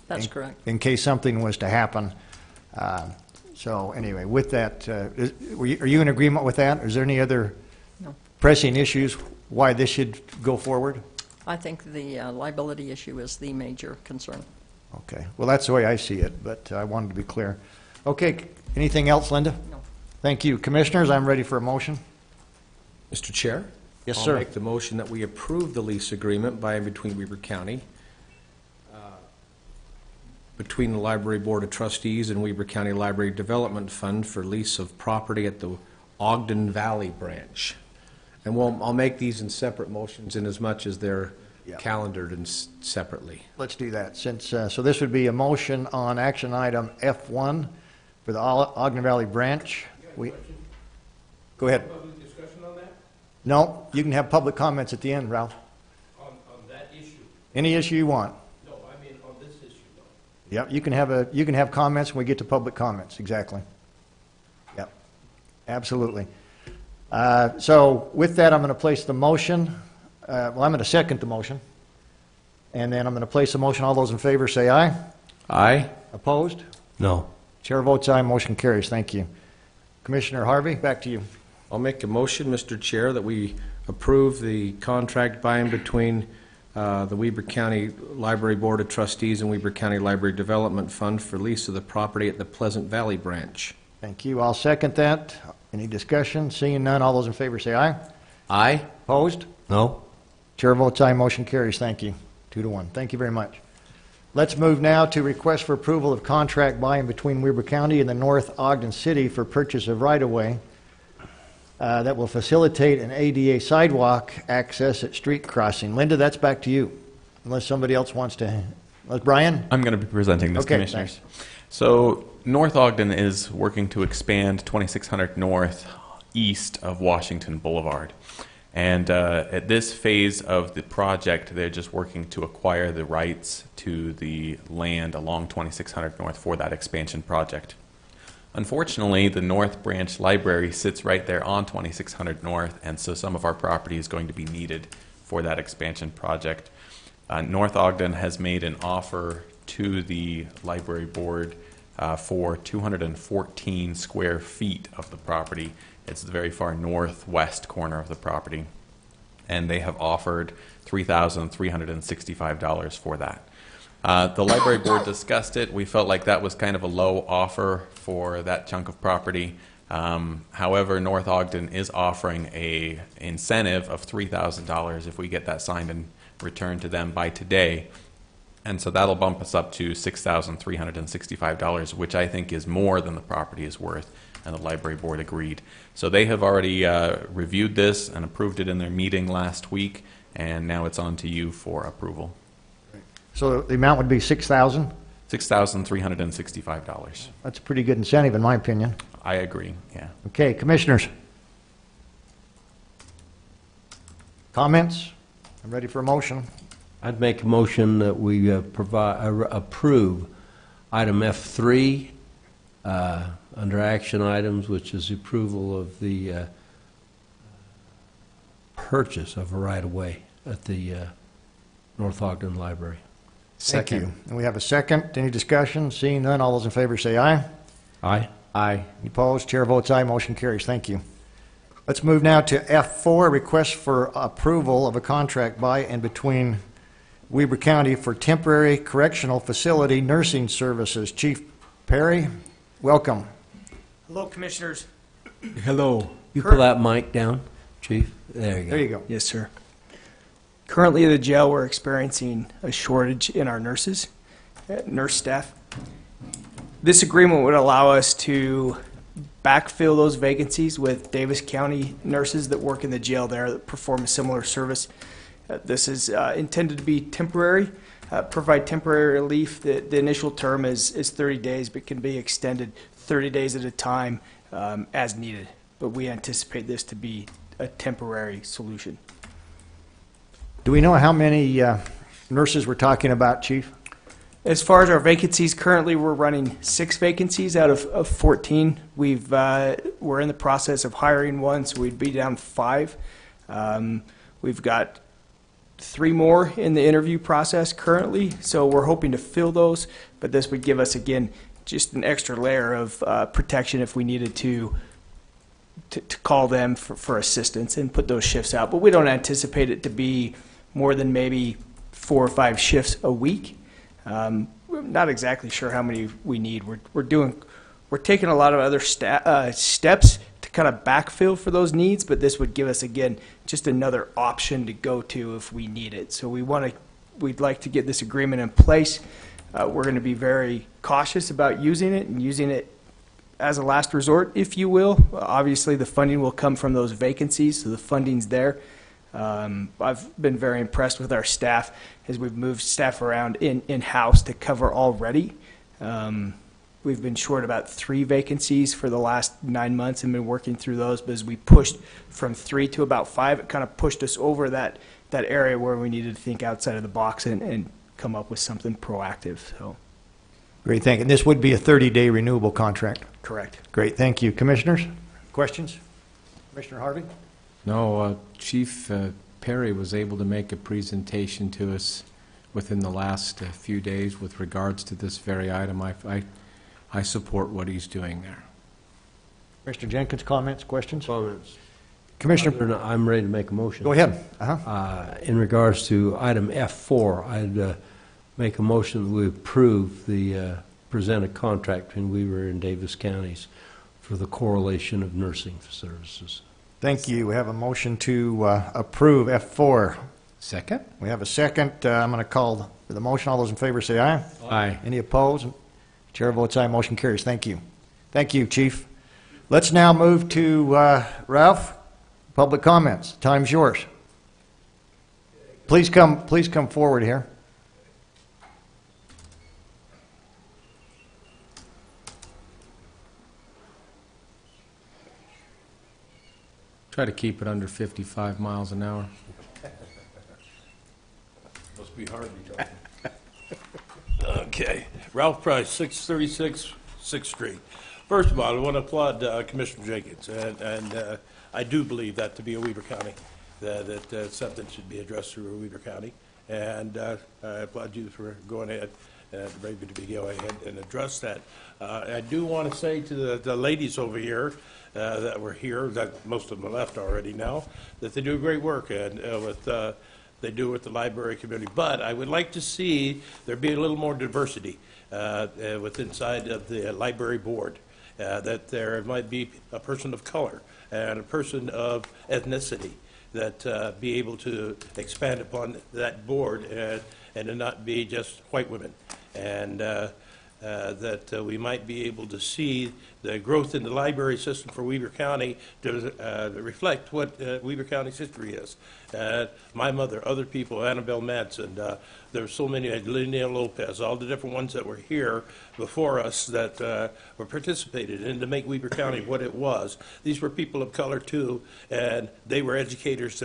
That's correct. In case something was to happen. So anyway, with that, are you in agreement with that? Is there any other No. pressing issues why this should go forward? I think the liability issue is the major concern. Okay, well, that's the way I see it, but I wanted to be clear. Okay, anything else, Linda? No. Thank you. Commissioners, I'm ready for a motion. Mr. Chair? Yes, sir. I'll make the motion that we approve the lease agreement by and between Weber County, between the Library Board of Trustees and Weber County Library Development Fund for lease of property at the Ogden Valley branch. And I'll make these in separate motions in as much as they're Yeah. calendared and separately. Let's do that. Since so this would be a motion on action item F1 for the Ogden Valley branch. Go ahead. Public discussion on that? No, you can have public comments at the end, Ralph. On that issue? Any issue you want. No, I mean on this issue though. Yep, you can have comments when we get to public comments, exactly. Yep, absolutely. So with that, I'm going to place the motion. Well, I'm going to second the motion. And then I'm going to place the motion. All those in favor say aye. Aye. Opposed? No. Chair votes aye, motion carries. Thank you. Commissioner Harvey, back to you. I'll make a motion, Mr. Chair, that we approve the contract by and between the Weber County Library Board of Trustees and Weber County Library Development Fund for lease of the property at the Pleasant Valley branch. Thank you. I'll second that. Any discussion? Seeing none, all those in favor say aye. Aye. Opposed? No? Chair votes aye, motion carries. Thank you. 2-1. Thank you very much. Let's move now to request for approval of contract by and between Weber County and the North Ogden City for purchase of right-of-way that will facilitate an ADA sidewalk access at street crossing. Linda, that's back to you, unless somebody else wants to. Brian? I'm going to be presenting this, Okay, Commissioners. So North Ogden is working to expand 2600 North east of Washington Boulevard. And at this phase of the project, they're just working to acquire the rights to the land along 2600 North for that expansion project. Unfortunately, the North Branch Library sits right there on 2600 North, and so some of our property is going to be needed for that expansion project. North Ogden has made an offer to the library board for 214 square feet of the property. It's the very far northwest corner of the property, and they have offered $3,365 for that. The library board discussed it. We felt like that was kind of a low offer for that chunk of property. However, North Ogden is offering a incentive of $3,000 if we get that signed and returned to them by today. And so that'll bump us up to $6,365, which I think is more than the property is worth, and the library board agreed. So they have already reviewed this and approved it in their meeting last week, and now it's on to you for approval. So the amount would be $6,000? $6,365. That's a pretty good incentive, in my opinion. I agree, yeah. Okay, commissioners. Comments? I'm ready for a motion. I'd make a motion that we approve item F3 under action items, which is the approval of the purchase of a right-of-way at the North Ogden Library. Thank you. And we have a second. Any discussion? Seeing none, all those in favor say aye. Aye. Aye. Any opposed? Chair votes aye. Motion carries. Thank you. Let's move now to F4, request for approval of a contract by and between Weber County for Temporary Correctional Facility Nursing Services. Chief Perry, welcome. Hello, Commissioners. Hello. You pull that mic down, Chief? There you go. There you go. Yes, sir. Currently at the jail, we're experiencing a shortage in our nurse staff. This agreement would allow us to backfill those vacancies with Davis County nurses that work in the jail there that perform a similar service. This is intended to be temporary, provide temporary relief. The initial term is 30 days, but can be extended 30 days at a time as needed. But we anticipate this to be a temporary solution. Do we know how many nurses we're talking about, Chief? As far as our vacancies, currently we're running 6 vacancies out of 14. We're in the process of hiring one, so we'd be down 5. We've got 3 more in the interview process currently, so we're hoping to fill those, but this would give us, again, just an extra layer of protection if we needed to call them for assistance and put those shifts out. But we don't anticipate it to be more than maybe 4 or 5 shifts a week. We're not exactly sure how many we need. We're taking a lot of other steps to kind of backfill for those needs, but this would give us, again, just another option to go to if we need it. So we'd like to get this agreement in place. We're going to be very cautious about using it and using it as a last resort, if you will. Obviously, the funding will come from those vacancies, so the funding's there. I've been very impressed with our staff as we've moved staff around in-house to cover already. We've been short about 3 vacancies for the last 9 months and been working through those, but as we pushed from 3 to about 5, it kind of pushed us over that area where we needed to think outside of the box and come up with something proactive. So, Great, thank you. And this would be a 30-day renewable contract. correct. Great, thank you. Commissioners, questions? Commissioner Harvey? No, Chief Perry was able to make a presentation to us within the last few days with regards to this very item. I support what he's doing there. Commissioner Jenkins, comments, questions? Comments? Commissioner, I'm ready to make a motion. go ahead. Uh-huh. In regards to item F4, I'd make a motion that we approve the presented contract between Weber and Davis counties for the correlation of nursing services. Thank you. We have a motion to approve F4. Second? We have a second. I'm going to call the motion. All those in favor say aye. Aye. Any opposed? Chair votes aye. Motion carries. Thank you. Thank you, Chief. Let's now move to Ralph. Public comments. Time's yours. Please come forward here. Try to keep it under 55 miles an hour. Must be hard to talk. Okay. Ralph Price, 636 6th Street. First of all, I want to applaud Commissioner Jenkins, and I do believe that to be a Weber County, that something should be addressed through Weber County, and I applaud you for going ahead and maybe to go ahead and address that. I do want to say to the ladies over here that were here, that most of them left already now, that they do great work and they do with the library community. But I would like to see there be a little more diversity with inside of the library board. That there might be a person of color and a person of ethnicity that be able to expand upon that board and to not be just white women. And that we might be able to see the growth in the library system for Weber County to reflect what Weber County's history is. My mother, other people, Annabelle Madsen, there were so many, Linnea Lopez, all the different ones that were here before us that were participated in to make Weber County what it was. These were people of color too, and they were educators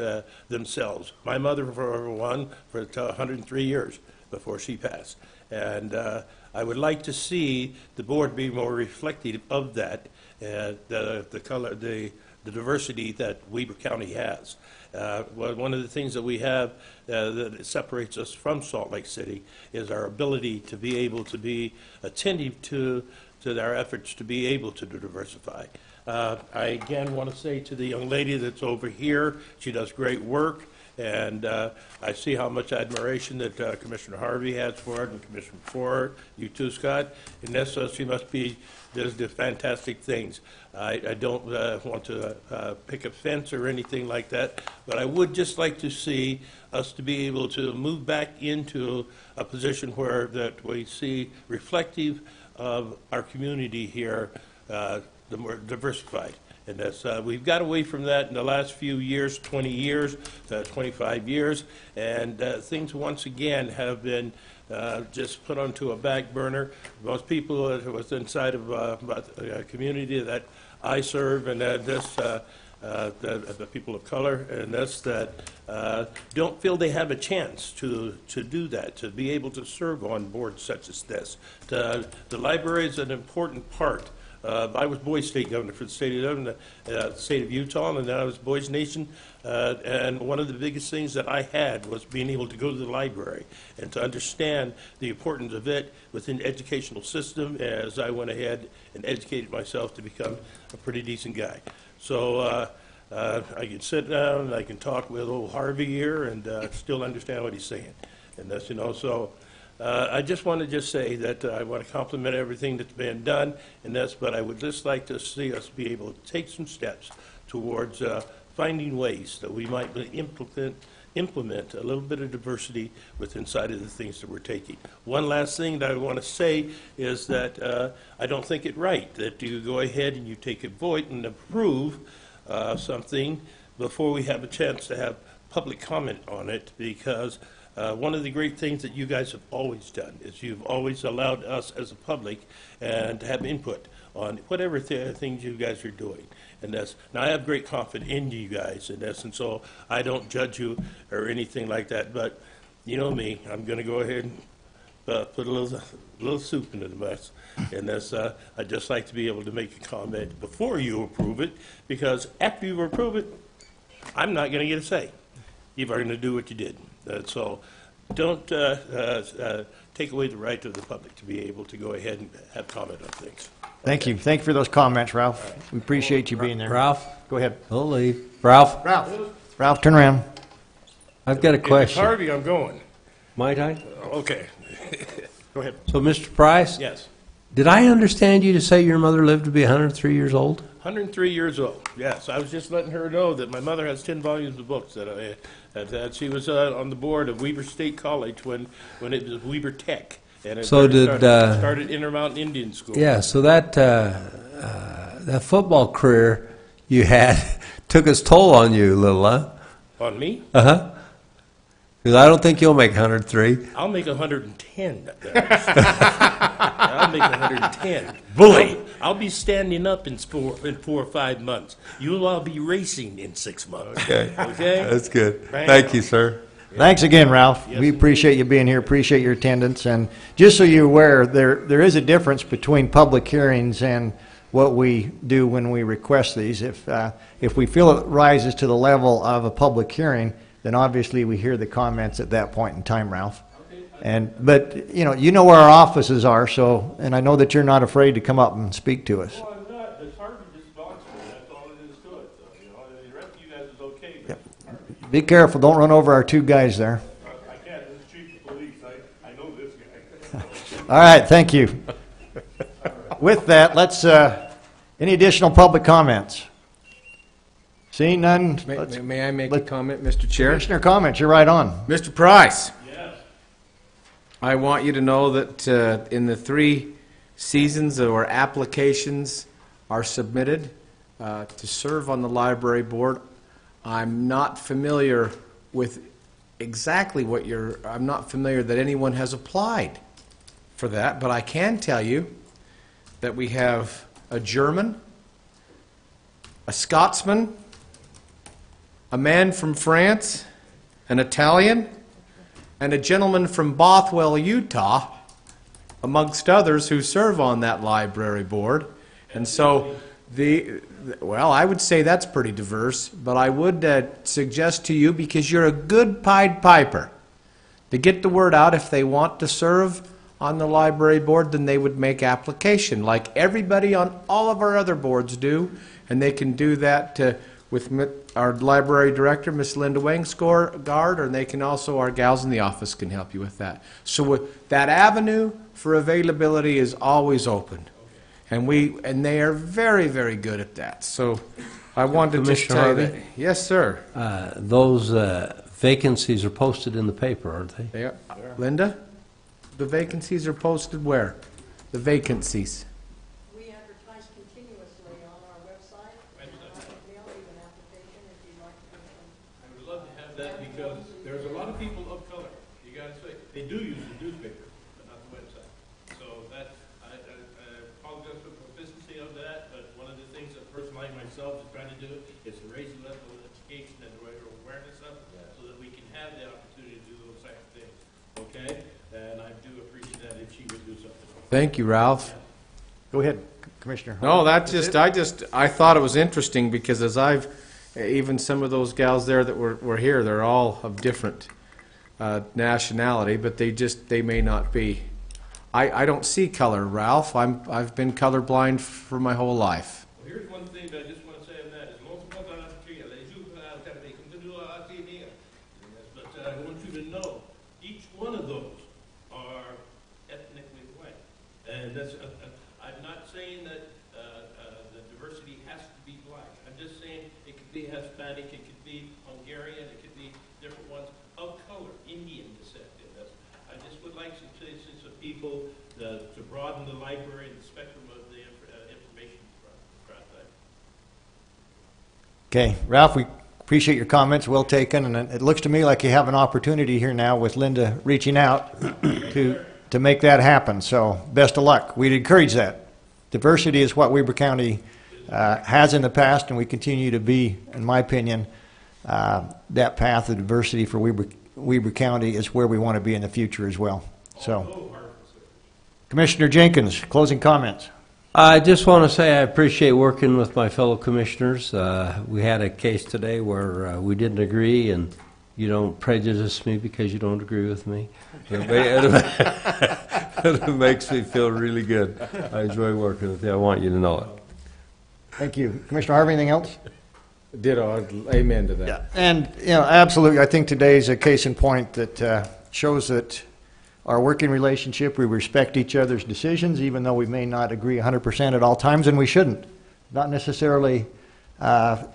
themselves. My mother, for one, for 103 years before she passed. And I would like to see the board be more reflective of that, the color, the diversity that Weber County has. Well, one of the things that we have that separates us from Salt Lake City is our ability to be able to be attentive to our efforts to be able to diversify. I again want to say to the young lady that's over here, she does great work, And I see how much admiration that Commissioner Harvey has for it, and Commissioner Ford, you too, Scott. And this, she must be, does the fantastic things. I don't want to pick a fence or anything like that, but I would just like to see us to be able to move back into a position where that we see reflective of our community here, the more diversified. And that's, we've got away from that in the last few years, 20 years, 25 years, and things once again have been just put onto a back burner. Most people that was inside of a community that I serve, and the people of color, and that's that don't feel they have a chance to do that, to be able to serve on boards such as this. The library is an important part. I was Boys State Governor for the state of Utah, and then I was Boys Nation. And one of the biggest things that I had was being able to go to the library and to understand the importance of it within the educational system as I went ahead and educated myself to become a pretty decent guy. So I can sit down and I can talk with old Harvey here and still understand what he's saying. And that's, you know, so I just want to just say that I want to compliment everything that's been done in this, but I would just like to see us be able to take some steps towards finding ways that we might implement a little bit of diversity with inside of the things that we're taking. One last thing that I want to say is that I don't think it right that you go ahead and you take a vote and approve something before we have a chance to have public comment on it, because one of the great things that you guys have always done is you've always allowed us as a public and to have input on whatever things you guys are doing. And that's, now I have great confidence in you guys, and that's, and so I don't judge you or anything like that, but you know me, I'm going to go ahead and put a little soup into the mess. And that's, I'd just like to be able to make a comment before you approve it, because after you approve it, I'm not going to get a say. You are going to do what you did. So don't take away the right of the public to be able to go ahead and have comment on things. Thank you. Thank you for those comments, Ralph. We appreciate you being there. Ralph, Go ahead. don't leave. Ralph, Ralph, turn around. I've got a If it's question. Harvey, I'm going. Might I? Okay. Go ahead. So, Mr. Price, Yes. did I understand you to say your mother lived to be 103 years old? 103 years old. Yes, I was just letting her know that my mother has 10 volumes of books that she was on the board of Weber State College when it was Weber Tech. And it So did, started Intermountain Indian School. Yeah, so that football career you had took its toll on you a little, huh? On me? Uh-huh. Because I don't think you'll make 103. I'll make 110. I'll make 110. Bully! I'll be standing up in 4 or 5 months. You'll all be racing in 6 months. Okay. Okay? That's good. Right. Thank you, sir. Thanks again, Ralph. Yes, We indeed. appreciate you being here, appreciate your attendance. And just so you're aware, there is a difference between public hearings and what we do when we request these. If we feel it rises to the level of a public hearing, then obviously we hear the comments at that point in time, Ralph. But you know where our offices are, so, and I know that you're not afraid to come up and speak to us. Well, I'm not. It's hard to just box me. That's all it is to it. So, the rest of you guys is okay. But Be careful, don't run over our two guys there. I can't. This is chief of police. I know this guy. All right, thank you. With that, let's, any additional public comments? Seeing none, let's- May I make a let- comment, Mr. Chair? Commissioner comments, you're right on. Mr. Price, Yes. I want you to know that in the 3 seasons where applications are submitted to serve on the library board, I'm not familiar with exactly what I'm not familiar that anyone has applied for that, but I can tell you that we have a German, a Scotsman, a man from France, an Italian, and a gentleman from Bothwell, Utah, amongst others who serve on that library board. And so, well, I would say that's pretty diverse, but I would suggest to you, because you're a good Pied Piper, to get the word out. If they want to serve on the library board, then they would make application like everybody on all of our other boards do, and they can do that with our library director, Miss Linda Wangsgard, and they can also, our gals in the office can help you with that. So that avenue for availability is always open. And they are very, very good at that. So I wanted to just Commissioner tell you Harvey? that. Yes, sir. Those vacancies are posted in the paper, aren't they? They are. Linda, the vacancies are posted where? The vacancies. We advertise continuously on our website. Mail you an application if you'd like to. I would love to have that because there's a lot of people of color, you gotta say, they do use the newspaper, but not the website. So that, I apologize for the proficiency of that, but one of the things that a person like myself is trying to do is to raise the level of education and the greater awareness of it, so that we can have the opportunity to do those type of things, okay? And I do appreciate that if she would do something. Thank you, Ralph. Go ahead, Commissioner. No, I thought it was interesting because even some of those gals there that were here, they're all of different nationality, but they may not be. I don't see color, Ralph. I've been colorblind for my whole life. Well, here's one thing that I just want to say on that, is most of us are here, but I want you to know, each one of those are ethnically white. And that's, I'm not saying that the diversity has to be black. I'm just saying it could be Hispanic, it could be Hungarian, it could be different ones of color, Indian descent in this. I just would like some citizens of people to broaden the library and the spectrum of the information throughout that. Okay, Ralph, we appreciate your comments, well taken, and it looks to me like you have an opportunity here now with Linda reaching out to make that happen, so best of luck. We'd encourage that. Diversity is what Weber County has in the past, and we continue to be, in my opinion, that path of diversity for Weber County is where we want to be in the future as well. So, Commissioner Jenkins, closing comments. I just want to say I appreciate working with my fellow commissioners. We had a case today where we didn't agree, and you don't prejudice me because you don't agree with me. It makes me feel really good. I enjoy working with you. I want you to know it. Thank you. Commissioner Harvey, anything else? Ditto. Amen to that. Yeah, and, absolutely, I think today is a case in point that shows that our working relationship, we respect each other's decisions, even though we may not agree 100% at all times, and we shouldn't. Not necessarily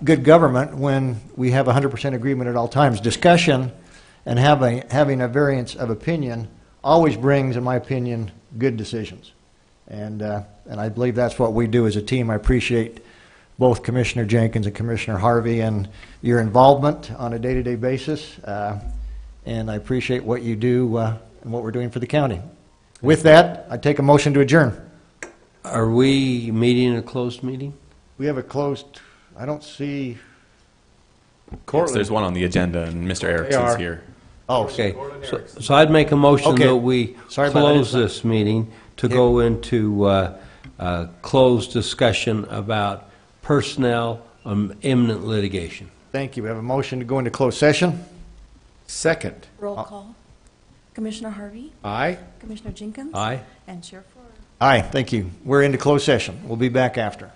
good government when we have 100% agreement at all times. Discussion and having a variance of opinion always brings, in my opinion, good decisions. And I believe that's what we do as a team. I appreciate both Commissioner Jenkins and Commissioner Harvey and your involvement on a day-to-day basis. And I appreciate what you do and what we're doing for the county. With that, I take a motion to adjourn. Are we meeting a closed meeting? We have a closed, I don't see, Yes, there's one on the agenda, and Mr. Erickson's are. here. oh, Okay, so I'd make a motion Okay. that we Sorry about that. close this meeting to go into closed discussion about personnel, imminent litigation. thank you. We have a motion to go into closed session. Second. Roll call. Commissioner Harvey, Aye. Commissioner Jenkins. Aye? And Chair Fleur. Aye, thank you. We're into closed session. We'll be back after.